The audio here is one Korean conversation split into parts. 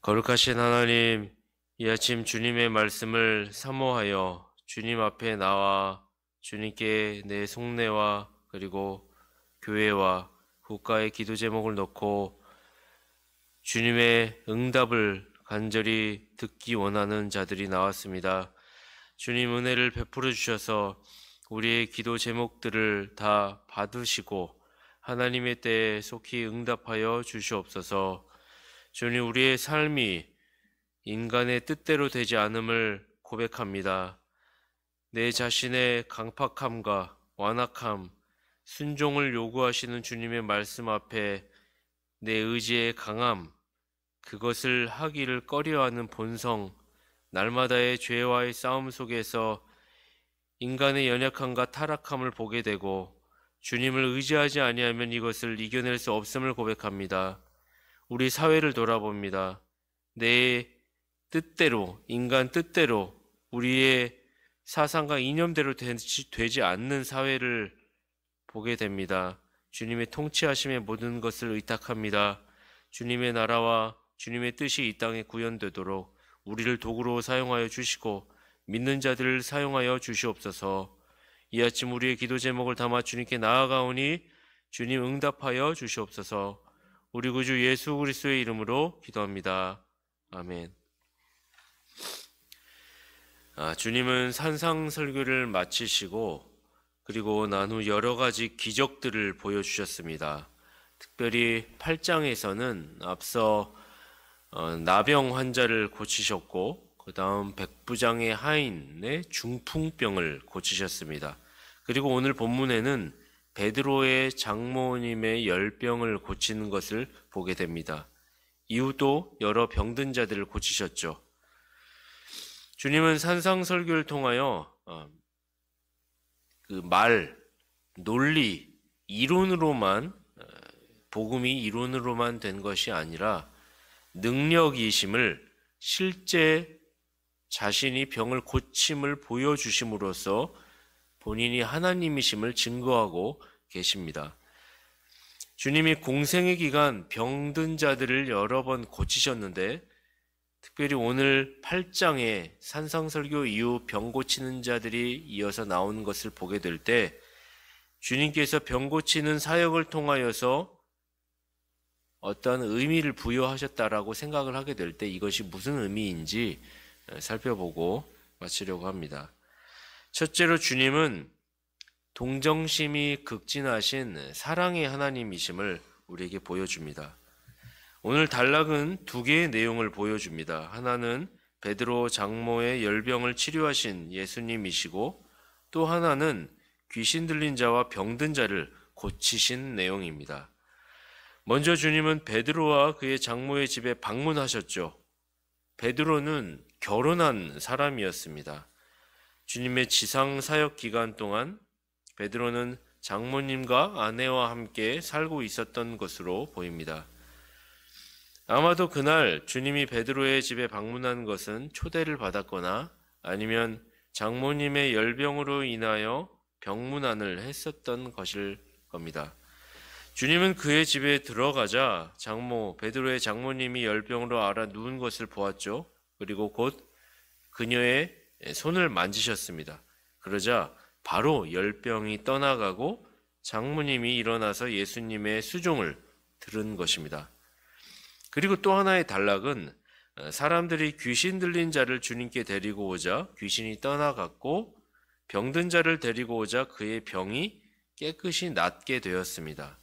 거룩하신 하나님, 이 아침 주님의 말씀을 사모하여 주님 앞에 나와 주님께 내 속내와 그리고 교회와 국가의 기도 제목을 넣고 주님의 응답을 간절히 듣기 원하는 자들이 나왔습니다. 주님 은혜를 베풀어 주셔서 우리의 기도 제목들을 다 받으시고 하나님의 때에 속히 응답하여 주시옵소서. 주님, 우리의 삶이 인간의 뜻대로 되지 않음을 고백합니다. 내 자신의 강팍함과 완악함, 순종을 요구하시는 주님의 말씀 앞에 내 의지의 강함, 그것을 하기를 꺼려하는 본성, 날마다의 죄와의 싸움 속에서 인간의 연약함과 타락함을 보게 되고 주님을 의지하지 아니하면 이것을 이겨낼 수 없음을 고백합니다. 우리 사회를 돌아봅니다. 내 뜻대로, 인간 뜻대로, 우리의 사상과 이념대로 되지 않는 사회를 보게 됩니다. 주님의 통치하심의 모든 것을 의탁합니다. 주님의 나라와 주님의 뜻이 이 땅에 구현되도록 우리를 도구로 사용하여 주시고 믿는 자들을 사용하여 주시옵소서. 이 아침 우리의 기도 제목을 담아 주님께 나아가오니 주님 응답하여 주시옵소서. 우리 구주 예수 그리스도의 이름으로 기도합니다. 아멘. 주님은 산상설교를 마치시고 그리고 난 후 여러 가지 기적들을 보여주셨습니다. 특별히 8장에서는 앞서 나병 환자를 고치셨고 그 다음 백부장의 하인의 중풍병을 고치셨습니다. 그리고 오늘 본문에는 베드로의 장모님의 열병을 고치는 것을 보게 됩니다. 이후도 여러 병든 자들을 고치셨죠. 주님은 산상설교를 통하여 논리, 이론으로만 복음이 이론으로만 된 것이 아니라 능력이심을 실제 자신이 병을 고침을 보여주심으로써 본인이 하나님이심을 증거하고 계십니다. 주님이 공생의 기간 병든 자들을 여러 번 고치셨는데 특별히 오늘 8장에 산상설교 이후 병 고치는 자들이 이어서 나오는 것을 보게 될 때 주님께서 병 고치는 사역을 통하여서 어떤 의미를 부여하셨다라고 생각을 하게 될 때 이것이 무슨 의미인지 살펴보고 마치려고 합니다. 첫째로 주님은 동정심이 극진하신 사랑의 하나님이심을 우리에게 보여줍니다. 오늘 단락은 두 개의 내용을 보여줍니다. 하나는 베드로 장모의 열병을 치료하신 예수님이시고 또 하나는 귀신 들린 자와 병든 자를 고치신 내용입니다. 먼저 주님은 베드로와 그의 장모의 집에 방문하셨죠. 베드로는 결혼한 사람이었습니다. 주님의 지상 사역 기간 동안 베드로는 장모님과 아내와 함께 살고 있었던 것으로 보입니다. 아마도 그날 주님이 베드로의 집에 방문한 것은 초대를 받았거나 아니면 장모님의 열병으로 인하여 병문안을 했었던 것일 겁니다. 주님은 그의 집에 들어가자 베드로의 장모님이 열병으로 앓아 누운 것을 보았죠. 그리고 곧 그녀의 손을 만지셨습니다. 그러자 바로 열병이 떠나가고 장모님이 일어나서 예수님의 수종을 들은 것입니다. 그리고 또 하나의 단락은 사람들이 귀신 들린 자를 주님께 데리고 오자 귀신이 떠나갔고 병든 자를 데리고 오자 그의 병이 깨끗이 낫게 되었습니다.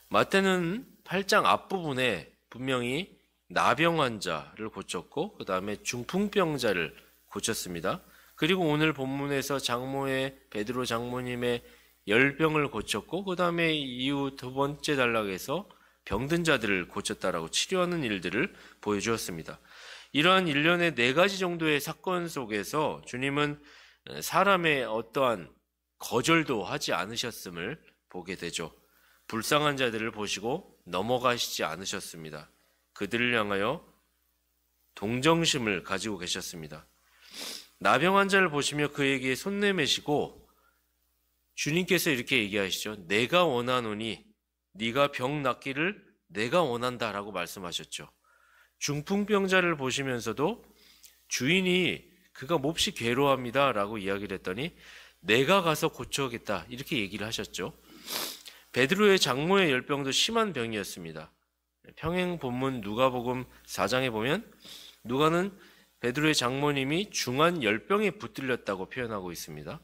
마태는 8장 앞부분에 분명히 나병 환자를 고쳤고 그 다음에 중풍병자를 고쳤습니다. 그리고 오늘 본문에서 베드로 장모님의 열병을 고쳤고 그 다음에 이후 두 번째 단락에서 병든 자들을 고쳤다라고 치료하는 일들을 보여주었습니다. 이러한 일련의 4가지 정도의 사건 속에서 주님은 사람의 어떠한 거절도 하지 않으셨음을 보게 되죠. 불쌍한 자들을 보시고 넘어가시지 않으셨습니다. 그들을 향하여 동정심을 가지고 계셨습니다. 나병 환자를 보시며 그에게 손 내매시고 주님께서 이렇게 얘기하시죠. 내가 원하노니 네가 병 낫기를 내가 원한다라고 말씀하셨죠. 중풍병자를 보시면서도 주인이 그가 몹시 괴로워합니다 라고 이야기를 했더니 내가 가서 고쳐오겠다 이렇게 얘기를 하셨죠. 베드로의 장모의 열병도 심한 병이었습니다. 평행 본문 누가복음 4장에 보면 누가는 베드로의 장모님이 중한 열병에 붙들렸다고 표현하고 있습니다.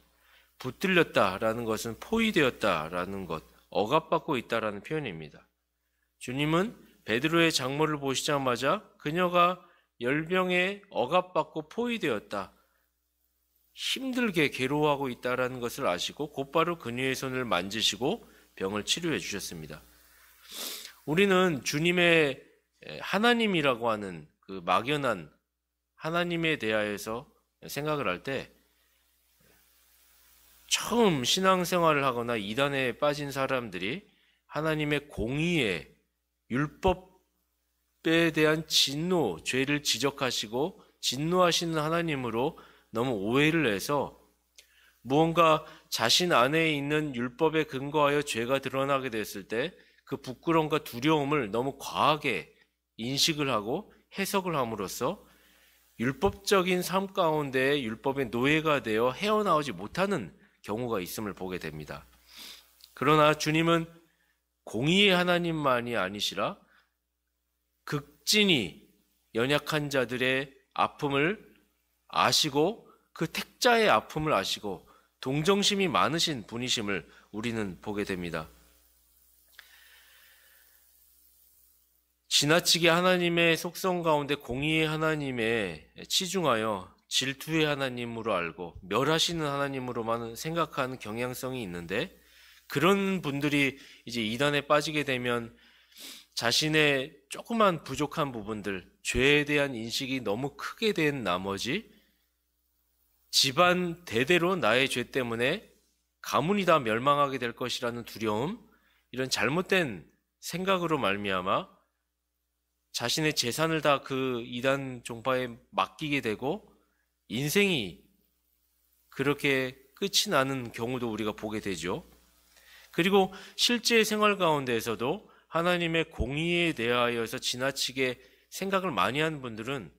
붙들렸다라는 것은 포위되었다라는 것, 억압받고 있다라는 표현입니다. 주님은 베드로의 장모를 보시자마자 그녀가 열병에 억압받고 포위되었다, 힘들게 괴로워하고 있다라는 것을 아시고 곧바로 그녀의 손을 만지시고 병을 치료해 주셨습니다. 우리는 주님의 하나님이라고 하는 그 막연한 하나님에 대하여서 생각을 할 때 처음 신앙생활을 하거나 이단에 빠진 사람들이 하나님의 공의에 율법에 대한 진노, 죄를 지적하시고 진노하시는 하나님으로 너무 오해를 해서 무언가 자신 안에 있는 율법에 근거하여 죄가 드러나게 됐을 때 그 부끄러움과 두려움을 너무 과하게 인식을 하고 해석을 함으로써 율법적인 삶 가운데 율법의 노예가 되어 헤어나오지 못하는 경우가 있음을 보게 됩니다. 그러나 주님은 공의의 하나님만이 아니시라 극진히 연약한 자들의 아픔을 아시고 그 택자의 아픔을 아시고 동정심이 많으신 분이심을 우리는 보게 됩니다. 지나치게 하나님의 속성 가운데 공의의 하나님에 치중하여 질투의 하나님으로 알고 멸하시는 하나님으로만 생각하는 경향성이 있는데 그런 분들이 이제 이단에 빠지게 되면 자신의 조그만 부족한 부분들, 죄에 대한 인식이 너무 크게 된 나머지 집안 대대로 나의 죄 때문에 가문이 다 멸망하게 될 것이라는 두려움, 이런 잘못된 생각으로 말미암아 자신의 재산을 다 그 이단 종파에 맡기게 되고 인생이 그렇게 끝이 나는 경우도 우리가 보게 되죠. 그리고 실제 생활 가운데에서도 하나님의 공의에 대하여서 지나치게 생각을 많이 한 분들은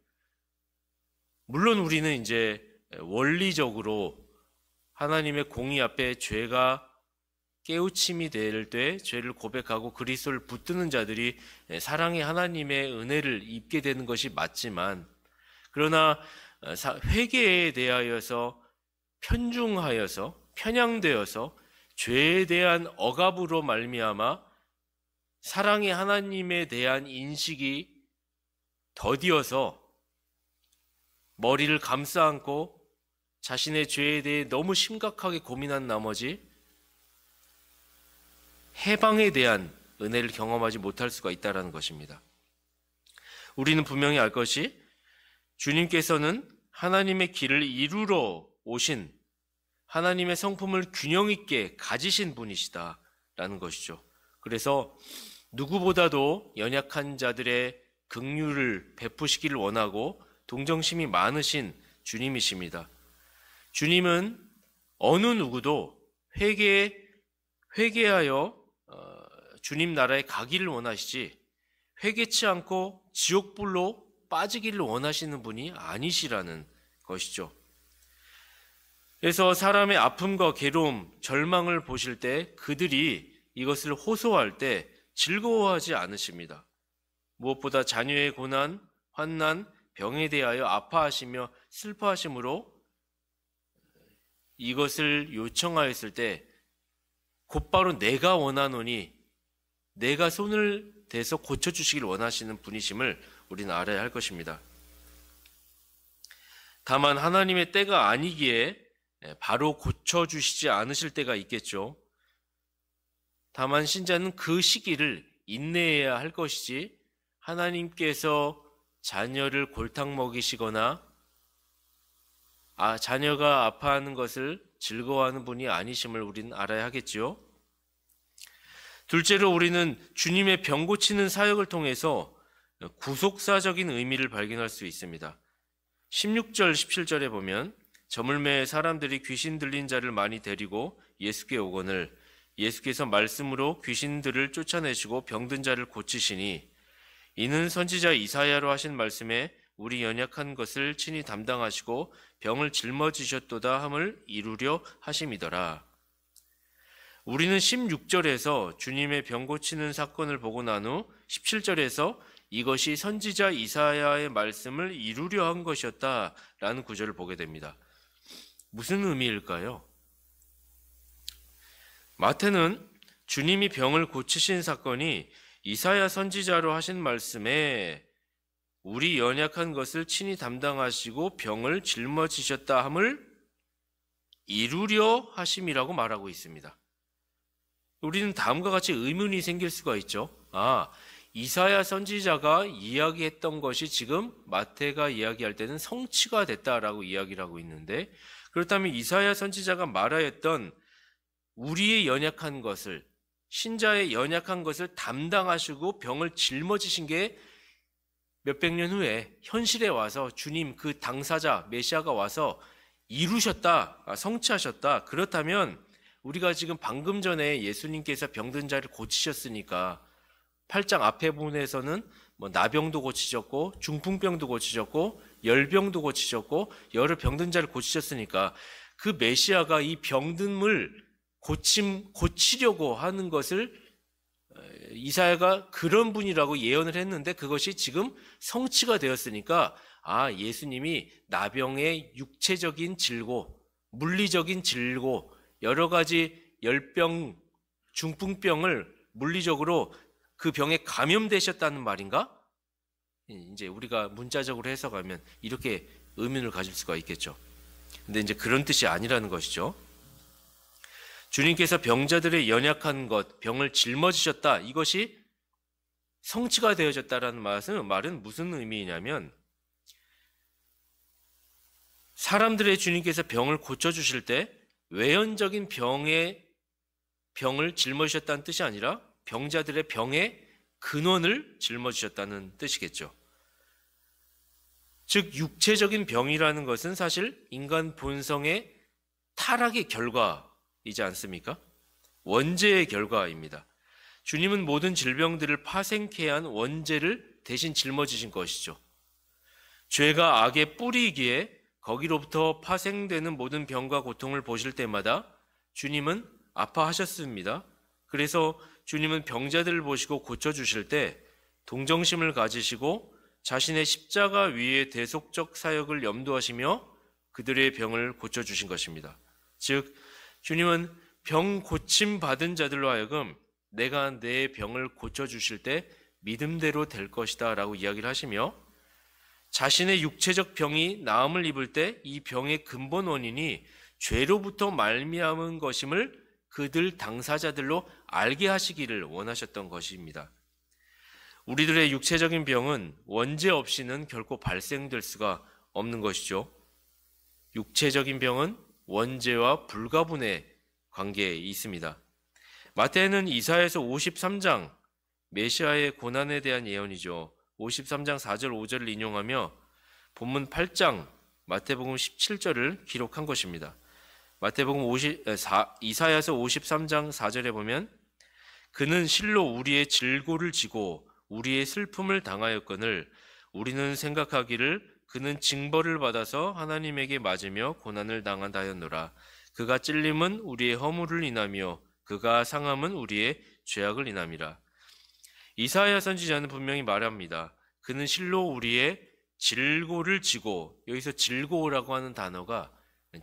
물론 우리는 이제 원리적으로 하나님의 공의 앞에 죄가 깨우침이 될 때 죄를 고백하고 그리스도를 붙드는 자들이 사랑의 하나님의 은혜를 입게 되는 것이 맞지만 그러나 회개에 대하여서 편중하여서 편향되어서 죄에 대한 억압으로 말미암아 사랑의 하나님에 대한 인식이 더디어서 머리를 감싸 안고 자신의 죄에 대해 너무 심각하게 고민한 나머지 해방에 대한 은혜를 경험하지 못할 수가 있다는 것입니다. 우리는 분명히 알 것이 주님께서는 하나님의 길을 이루러 오신 하나님의 성품을 균형 있게 가지신 분이시다라는 것이죠. 그래서 누구보다도 연약한 자들의 긍휼을 베푸시기를 원하고 동정심이 많으신 주님이십니다. 주님은 어느 누구도 회개하여 주님 나라에 가기를 원하시지 회개치 않고 지옥불로 빠지기를 원하시는 분이 아니시라는 것이죠. 그래서 사람의 아픔과 괴로움, 절망을 보실 때 그들이 이것을 호소할 때 즐거워하지 않으십니다. 무엇보다 자녀의 고난, 환난, 병에 대하여 아파하시며 슬퍼하심으로 이것을 요청하였을 때 곧바로 내가 원하노니 내가 손을 대서 고쳐주시길 원하시는 분이심을 우리는 알아야 할 것입니다. 다만 하나님의 때가 아니기에 바로 고쳐주시지 않으실 때가 있겠죠. 다만 신자는 그 시기를 인내해야 할 것이지 하나님께서 자녀를 골탕 먹이시거나 자녀가 아파하는 것을 즐거워하는 분이 아니심을 우리는 알아야 하겠지요. 둘째로 우리는 주님의 병 고치는 사역을 통해서 구속사적인 의미를 발견할 수 있습니다. 16절, 17절에 보면 저물매에 사람들이 귀신 들린 자를 많이 데리고 예수께 오거늘 예수께서 말씀으로 귀신들을 쫓아내시고 병든 자를 고치시니 이는 선지자 이사야로 하신 말씀에 우리 연약한 것을 친히 담당하시고 병을 짊어지셨도다 함을 이루려 하심이더라. 우리는 16절에서 주님의 병 고치는 사건을 보고 난 후 17절에서 이것이 선지자 이사야의 말씀을 이루려 한 것이었다라는 구절을 보게 됩니다. 무슨 의미일까요? 마태는 주님이 병을 고치신 사건이 이사야 선지자로 하신 말씀에 우리 연약한 것을 친히 담당하시고 병을 짊어지셨다 함을 이루려 하심이라고 말하고 있습니다. 우리는 다음과 같이 의문이 생길 수가 있죠. 이사야 선지자가 이야기했던 것이 지금 마태가 이야기할 때는 성취가 됐다라고 이야기를 하고 있는데, 그렇다면 이사야 선지자가 말하였던 우리의 연약한 것을, 신자의 연약한 것을 담당하시고 병을 짊어지신 게 몇백 년 후에 현실에 와서 주님 그 당사자 메시아가 와서 이루셨다, 성취하셨다. 그렇다면 우리가 지금 방금 전에 예수님께서 병든 자를 고치셨으니까 8장 앞에 부분에서는 나병도 고치셨고 중풍병도 고치셨고 열병도 고치셨고 여러 병든 자를 고치셨으니까 그 메시아가 이 병듦을 고치려고 하는 것을 이사야가 그런 분이라고 예언을 했는데 그것이 지금 성취가 되었으니까 예수님이 나병의 육체적인 질고 물리적인 질고 여러 가지 열병, 중풍병을 물리적으로 그 병에 감염되셨다는 말인가? 이제 우리가 문자적으로 해석하면 이렇게 의문을 가질 수가 있겠죠. 근데 이제 그런 뜻이 아니라는 것이죠. 주님께서 병자들의 연약한 것, 병을 짊어지셨다. 이것이 성취가 되어졌다라는 말은 무슨 의미냐면 사람들의 주님께서 병을 고쳐주실 때 외연적인 병을 짊어지셨다는 뜻이 아니라 병자들의 병의 근원을 짊어지셨다는 뜻이겠죠. 즉 육체적인 병이라는 것은 사실 인간 본성의 타락의 결과이지 않습니까? 원죄의 결과입니다. 주님은 모든 질병들을 파생케 한 원죄를 대신 짊어지신 것이죠. 죄가 악의 뿌리이기에 거기로부터 파생되는 모든 병과 고통을 보실 때마다 주님은 아파하셨습니다. 그래서 주님은 병자들을 보시고 고쳐주실 때 동정심을 가지시고 자신의 십자가 위의 대속적 사역을 염두하시며 그들의 병을 고쳐주신 것입니다. 즉 주님은 병 고침 받은 자들로 하여금 내가 내 병을 고쳐주실 때 믿음대로 될 것이다 라고 이야기를 하시며 자신의 육체적 병이 나음을 입을 때 이 병의 근본 원인이 죄로부터 말미암은 것임을 그들 당사자들로 알게 하시기를 원하셨던 것입니다. 우리들의 육체적인 병은 원죄 없이는 결코 발생될 수가 없는 것이죠. 육체적인 병은 원죄와 불가분의 관계에 있습니다. 마태는 이사야에서 53장 메시아의 고난에 대한 예언이죠. 53장 4절 5절을 인용하며 본문 8장 마태복음 17절을 기록한 것입니다. 마태복음 이사야서 53장 4절에 보면 그는 실로 우리의 질고를 지고 우리의 슬픔을 당하였거늘 우리는 생각하기를 그는 징벌을 받아서 하나님에게 맞으며 고난을 당한다 하였노라. 그가 찔림은 우리의 허물을 인하며 그가 상함은 우리의 죄악을 인함이라. 이사야 선지자는 분명히 말합니다. 그는 실로 우리의 질고를 지고, 여기서 질고라고 하는 단어가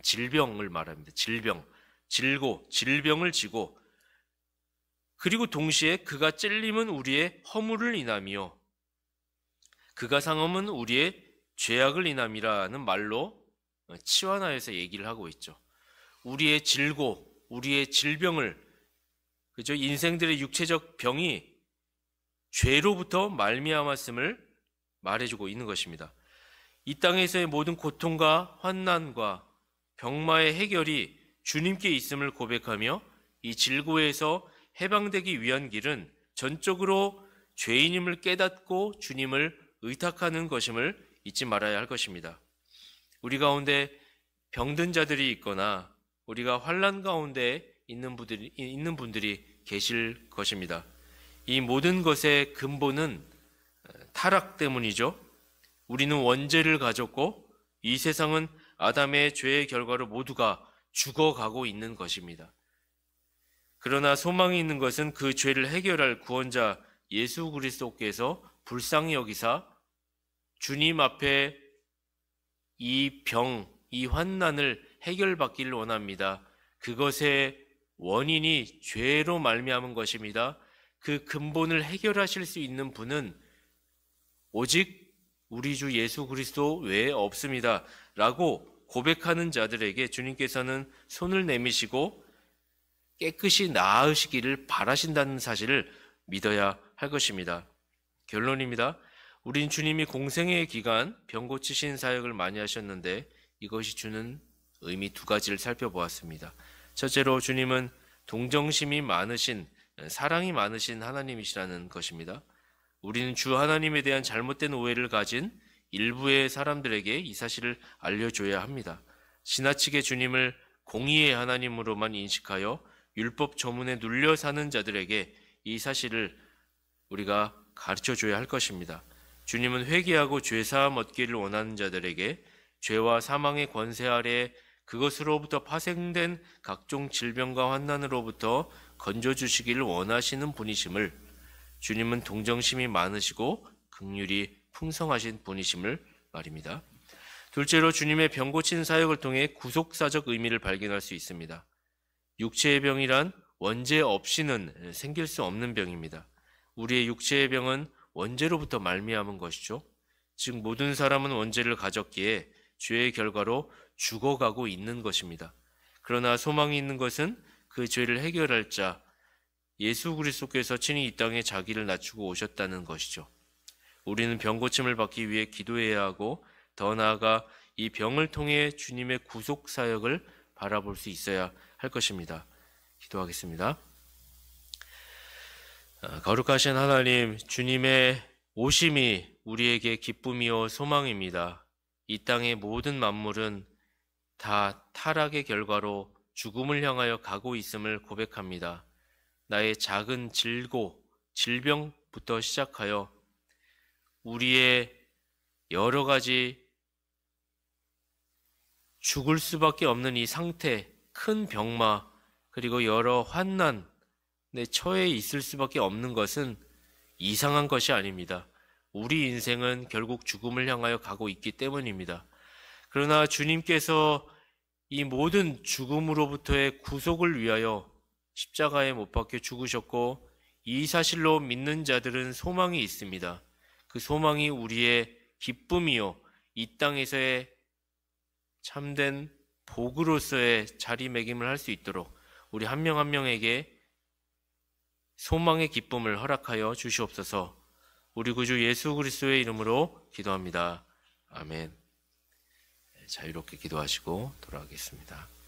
질병을 말합니다. 질병을 지고, 그리고 동시에 그가 찔림은 우리의 허물을 인하며 그가 상함은 우리의 죄악을 인함이라는 말로 치환하여서 얘기를 하고 있죠. 우리의 질고, 우리의 질병을, 그죠? 인생들의 육체적 병이 죄로부터 말미암았음을 말해주고 있는 것입니다. 이 땅에서의 모든 고통과 환난과 병마의 해결이 주님께 있음을 고백하며 이 질고에서 해방되기 위한 길은 전적으로 죄인임을 깨닫고 주님을 의탁하는 것임을 잊지 말아야 할 것입니다. 우리 가운데 병든 자들이 있거나 우리가 환난 가운데 있는 분들이 계실 것입니다. 이 모든 것의 근본은 타락 때문이죠. 우리는 원죄를 가졌고 이 세상은 아담의 죄의 결과로 모두가 죽어가고 있는 것입니다. 그러나 소망이 있는 것은 그 죄를 해결할 구원자 예수 그리스도께서 불쌍히 여기사 주님 앞에 이 병, 이 환난을 해결받기를 원합니다. 그것의 원인이 죄로 말미암은 것입니다. 그 근본을 해결하실 수 있는 분은 오직 우리 주 예수 그리스도 외에 없습니다. 라고 고백하는 자들에게 주님께서는 손을 내미시고 깨끗이 나으시기를 바라신다는 사실을 믿어야 할 것입니다. 결론입니다. 우린 주님이 공생의 기간 병 고치신 사역을 많이 하셨는데 이것이 주는 의미 두 가지를 살펴보았습니다. 첫째로 주님은 동정심이 많으신, 사랑이 많으신 하나님이시라는 것입니다. 우리는 주 하나님에 대한 잘못된 오해를 가진 일부의 사람들에게 이 사실을 알려줘야 합니다. 지나치게 주님을 공의의 하나님으로만 인식하여 율법 조문에 눌려 사는 자들에게 이 사실을 우리가 가르쳐줘야 할 것입니다. 주님은 회개하고 죄사함 얻기를 원하는 자들에게 죄와 사망의 권세 아래 그것으로부터 파생된 각종 질병과 환난으로부터 건져주시기를 원하시는 분이심을, 주님은 동정심이 많으시고 긍휼이 풍성하신 분이심을 말입니다. 둘째로 주님의 병 고치는 사역을 통해 구속사적 의미를 발견할 수 있습니다. 육체의 병이란 원죄 없이는 생길 수 없는 병입니다. 우리의 육체의 병은 원죄로부터 말미암은 것이죠. 즉 모든 사람은 원죄를 가졌기에 죄의 결과로 죽어가고 있는 것입니다. 그러나 소망이 있는 것은 그 죄를 해결할 자 예수 그리스도께서 친히 이 땅에 자기를 낮추고 오셨다는 것이죠. 우리는 병 고침을 받기 위해 기도해야 하고 더 나아가 이 병을 통해 주님의 구속 사역을 바라볼 수 있어야 할 것입니다. 기도하겠습니다. 거룩하신 하나님, 주님의 오심이 우리에게 기쁨이요 소망입니다. 이 땅의 모든 만물은 다 타락의 결과로 죽음을 향하여 가고 있음을 고백합니다. 나의 작은 질병부터 시작하여 우리의 여러 가지 죽을 수밖에 없는 이 상태, 큰 병마, 그리고 여러 환난에 처해 있을 수밖에 없는 것은 이상한 것이 아닙니다. 우리 인생은 결국 죽음을 향하여 가고 있기 때문입니다. 그러나 주님께서 이 모든 죽음으로부터의 구속을 위하여 십자가에 못 박혀 죽으셨고 이 사실로 믿는 자들은 소망이 있습니다. 그 소망이 우리의 기쁨이요 이 땅에서의 참된 복으로서의 자리매김을 할 수 있도록 우리 한 명 한 명에게 소망의 기쁨을 허락하여 주시옵소서. 우리 구주 예수 그리스도의 이름으로 기도합니다. 아멘. 자유롭게 기도하시고 돌아가겠습니다.